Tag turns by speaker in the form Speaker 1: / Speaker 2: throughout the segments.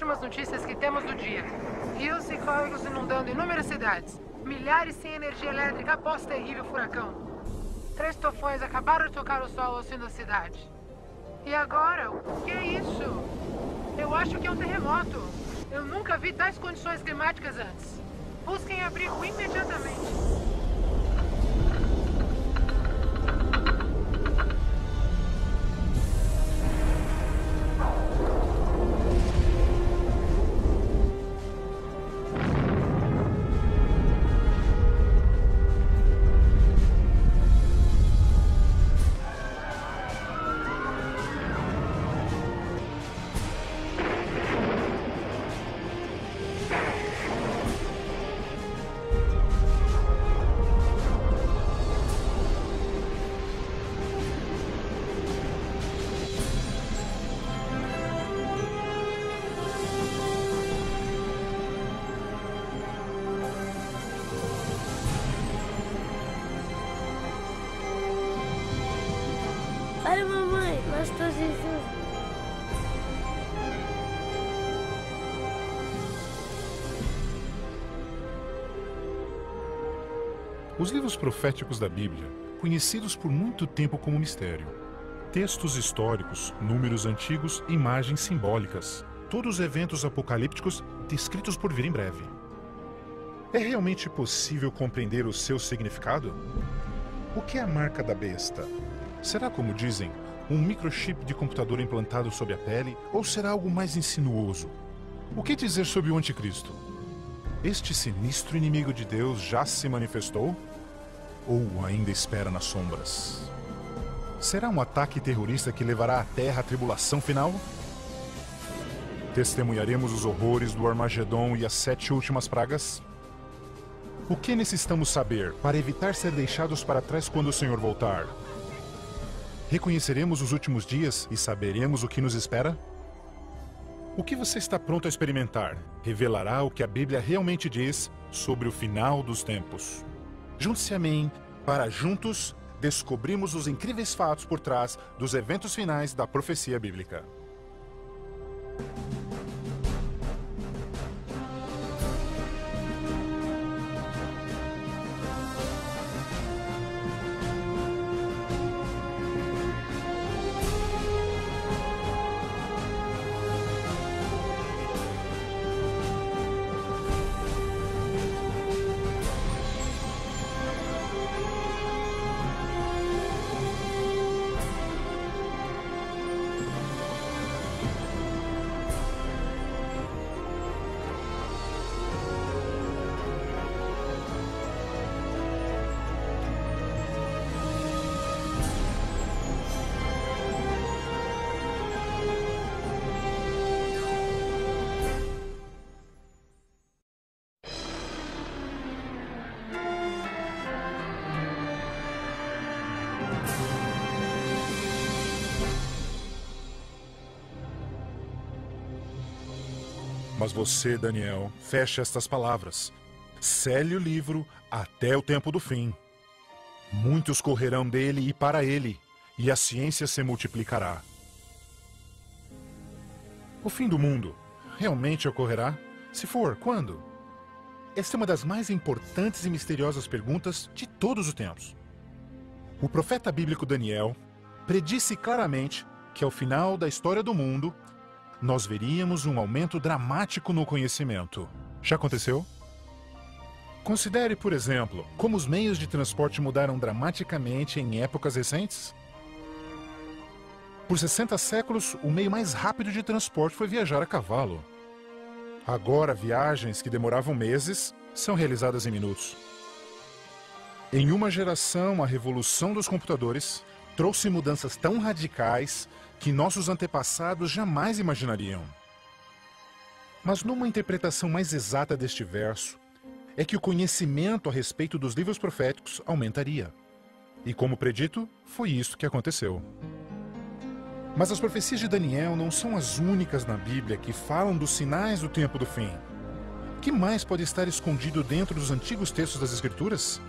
Speaker 1: últimas notícias que temos do dia. Rios e córregos inundando inúmeras cidades. Milhares sem energia elétrica após terrível furacão. 3 tufões acabaram de tocar o solo ao sul da cidade. E agora? O que é isso? Eu acho que é um terremoto. Eu nunca vi tais condições climáticas antes. Busquem abrigo imediatamente.
Speaker 2: Olha, mamãe, nós todos Jesus.
Speaker 3: Os livros proféticos da Bíblia, conhecidos por muito tempo como mistério. Textos históricos, números antigos, imagens simbólicas. Todos eventos apocalípticos descritos por vir em breve. É realmente possível compreender o seu significado? O que é a marca da besta? Será, como dizem, um microchip de computador implantado sob a pele, ou será algo mais insinuoso? O que dizer sobre o anticristo? Este sinistro inimigo de Deus já se manifestou? Ou ainda espera nas sombras? Será um ataque terrorista que levará à Terra a tribulação final? Testemunharemos os horrores do Armagedon e as 7 últimas pragas? O que necessitamos saber para evitar ser deixados para trás quando o Senhor voltar? Reconheceremos os últimos dias e saberemos o que nos espera? O que você está pronto a experimentar revelará o que a Bíblia realmente diz sobre o final dos tempos. Junte-se a mim para juntos descobrirmos os incríveis fatos por trás dos eventos finais da profecia bíblica. Mas você, Daniel, feche estas palavras. Cele o livro até o tempo do fim. Muitos correrão dele e para ele, e a ciência se multiplicará. O fim do mundo realmente ocorrerá? Se for, quando? Esta é uma das mais importantes e misteriosas perguntas de todos os tempos. O profeta bíblico Daniel predisse claramente que ao final da história do mundo, nós veríamos um aumento dramático no conhecimento. Já aconteceu? Considere, por exemplo, como os meios de transporte mudaram dramaticamente em épocas recentes. Por 60 séculos, o meio mais rápido de transporte foi viajar a cavalo. Agora, viagens que demoravam meses são realizadas em minutos. Em uma geração, a revolução dos computadores trouxe mudanças tão radicais que nossos antepassados jamais imaginariam. Mas numa interpretação mais exata deste verso, é que o conhecimento a respeito dos livros proféticos aumentaria. E como predito, foi isso que aconteceu. Mas as profecias de Daniel não são as únicas na Bíblia que falam dos sinais do tempo do fim. O que mais pode estar escondido dentro dos antigos textos das Escrituras?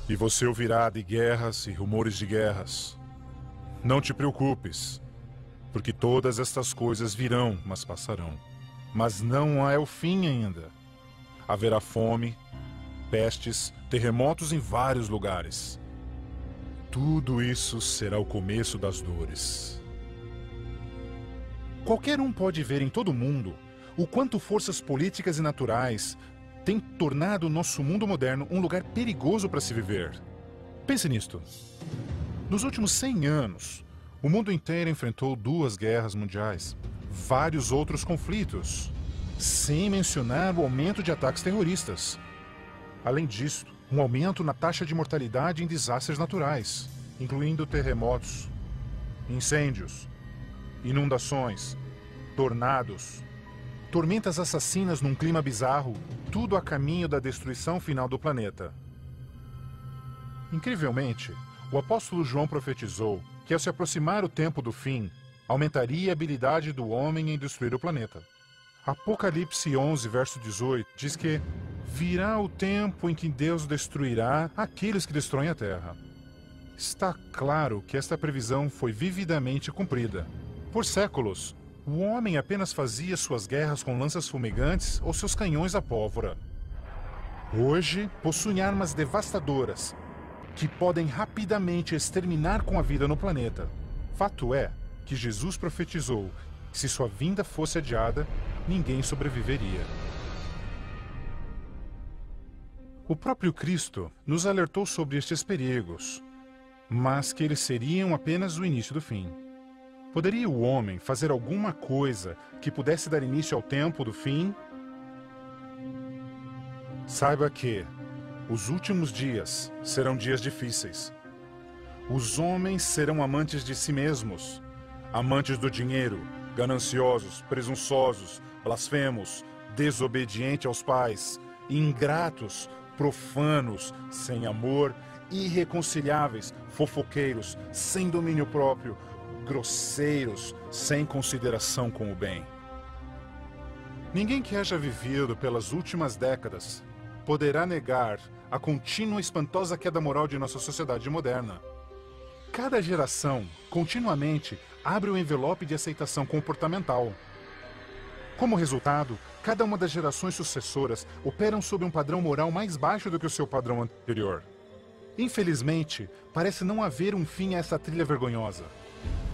Speaker 3: E você ouvirá de guerras e rumores de guerras. Não te preocupes. porque todas estas coisas virão, mas passarão. Mas não é o fim ainda. Haverá fome, pestes, terremotos em vários lugares. Tudo isso será o começo das dores. Qualquer um pode ver em todo o mundo o quanto forças políticas e naturais têm tornado o nosso mundo moderno um lugar perigoso para se viver. Pense nisto. Nos últimos 100 anos, o mundo inteiro enfrentou 2 guerras mundiais, vários outros conflitos, sem mencionar o aumento de ataques terroristas. Além disso, um aumento na taxa de mortalidade em desastres naturais, incluindo terremotos, incêndios, inundações, tornados, tormentas assassinas num clima bizarro, tudo a caminho da destruição final do planeta. Incrivelmente, o apóstolo João profetizou que ao se aproximar o tempo do fim, aumentaria a habilidade do homem em destruir o planeta. Apocalipse 11, verso 18, diz que virá o tempo em que Deus destruirá aqueles que destroem a terra. Está claro que esta previsão foi vividamente cumprida. Por séculos, o homem apenas fazia suas guerras com lanças fumegantes ou seus canhões a pólvora. Hoje, possuem armas devastadoras que podem rapidamente exterminar com a vida no planeta. Fato é que Jesus profetizou que se sua vinda fosse adiada, ninguém sobreviveria. O próprio Cristo nos alertou sobre estes perigos, mas que eles seriam apenas o início do fim. Poderia o homem fazer alguma coisa que pudesse dar início ao tempo do fim? Saiba que os últimos dias serão dias difíceis. Os homens serão amantes de si mesmos, amantes do dinheiro, gananciosos, presunçosos, blasfemos, desobedientes aos pais, ingratos, profanos, sem amor, irreconciliáveis, fofoqueiros, sem domínio próprio, grosseiros, sem consideração com o bem. Ninguém que haja vivido pelas últimas décadas poderá negar a contínua e espantosa queda moral de nossa sociedade moderna. Cada geração, continuamente, abre o envelope de aceitação comportamental. Como resultado, cada uma das gerações sucessoras operam sob um padrão moral mais baixo do que o seu padrão anterior. Infelizmente, parece não haver um fim a essa trilha vergonhosa.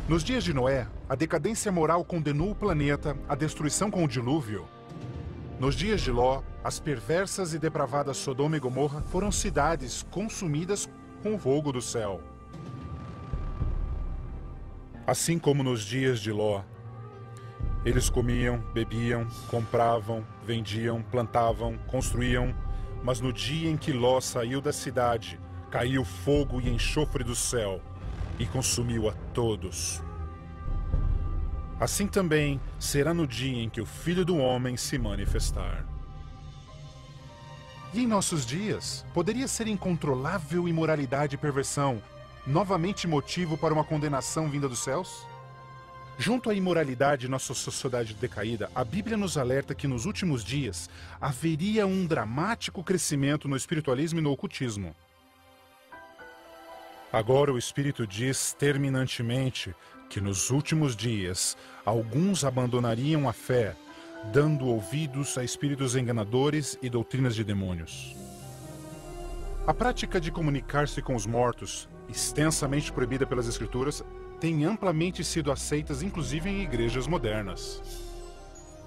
Speaker 3: Nos dias de Noé, a decadência moral condenou o planeta à destruição com o dilúvio. Nos dias de Ló, as perversas e depravadas Sodoma e Gomorra foram cidades consumidas com o fogo do céu. Assim como nos dias de Ló, eles comiam, bebiam, compravam, vendiam, plantavam, construíam, mas no dia em que Ló saiu da cidade, caiu fogo e enxofre do céu e consumiu a todos. Assim também será no dia em que o Filho do Homem se manifestar. E em nossos dias, poderia ser incontrolável imoralidade e perversão novamente motivo para uma condenação vinda dos céus? Junto à imoralidade de nossa sociedade decaída, a Bíblia nos alerta que nos últimos dias haveria um dramático crescimento no espiritualismo e no ocultismo. Agora o Espírito diz terminantemente que nos últimos dias alguns abandonariam a fé, dando ouvidos a espíritos enganadores e doutrinas de demônios. A prática de comunicar-se com os mortos, extensamente proibida pelas Escrituras, tem amplamente sido aceitas inclusive em igrejas modernas.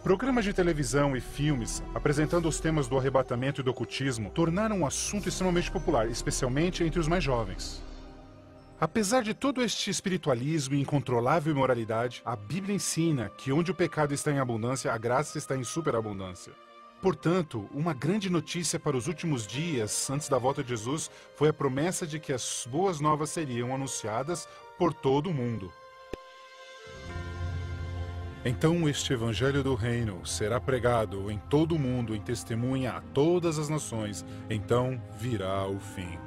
Speaker 3: Programas de televisão e filmes apresentando os temas do arrebatamento e do ocultismo tornaram um assunto extremamente popular, especialmente entre os mais jovens. Apesar de todo este espiritualismo e incontrolável imoralidade, a Bíblia ensina que onde o pecado está em abundância, a graça está em superabundância. Portanto, uma grande notícia para os últimos dias, antes da volta de Jesus, foi a promessa de que as boas novas seriam anunciadas por todo o mundo. Então este evangelho do reino será pregado em todo o mundo em testemunha a todas as nações, então virá o fim.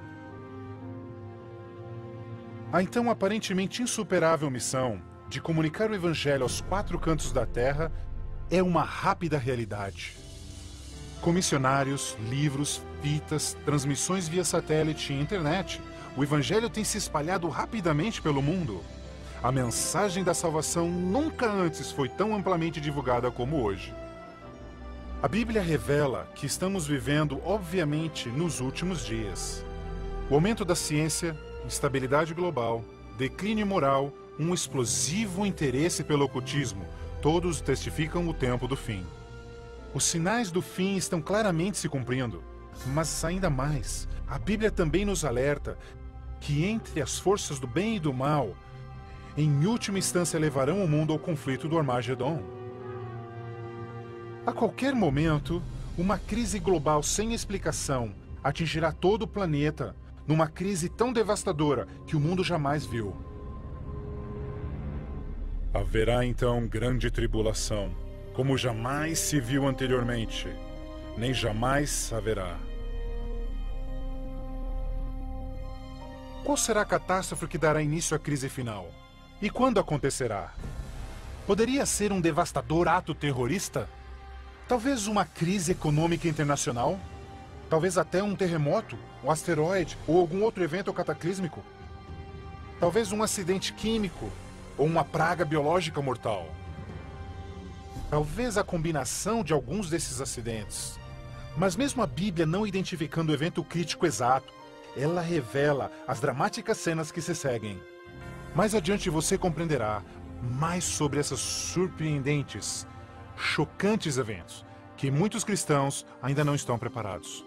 Speaker 3: A então aparentemente insuperável missão de comunicar o Evangelho aos 4 cantos da Terra é uma rápida realidade. Com missionários, livros, fitas, transmissões via satélite e internet, o Evangelho tem se espalhado rapidamente pelo mundo. A mensagem da salvação nunca antes foi tão amplamente divulgada como hoje. A Bíblia revela que estamos vivendo, obviamente, nos últimos dias. O aumento da ciência, instabilidade global, declínio moral, um explosivo interesse pelo ocultismo, todos testificam o tempo do fim. Os sinais do fim estão claramente se cumprindo, mas ainda mais, a Bíblia também nos alerta que entre as forças do bem e do mal, em última instância levarão o mundo ao conflito do Armagedon. A qualquer momento, uma crise global sem explicação atingirá todo o planeta, numa crise tão devastadora que o mundo jamais viu. Haverá então grande tribulação, como jamais se viu anteriormente, nem jamais haverá. Qual será a catástrofe que dará início à crise final? E quando acontecerá? Poderia ser um devastador ato terrorista? Talvez uma crise econômica internacional? Talvez até um terremoto, um asteroide ou algum outro evento cataclísmico? Talvez um acidente químico ou uma praga biológica mortal? Talvez a combinação de alguns desses acidentes. Mas mesmo a Bíblia não identificando o evento crítico exato, ela revela as dramáticas cenas que se seguem. Mais adiante você compreenderá mais sobre esses surpreendentes, chocantes eventos que muitos cristãos ainda não estão preparados.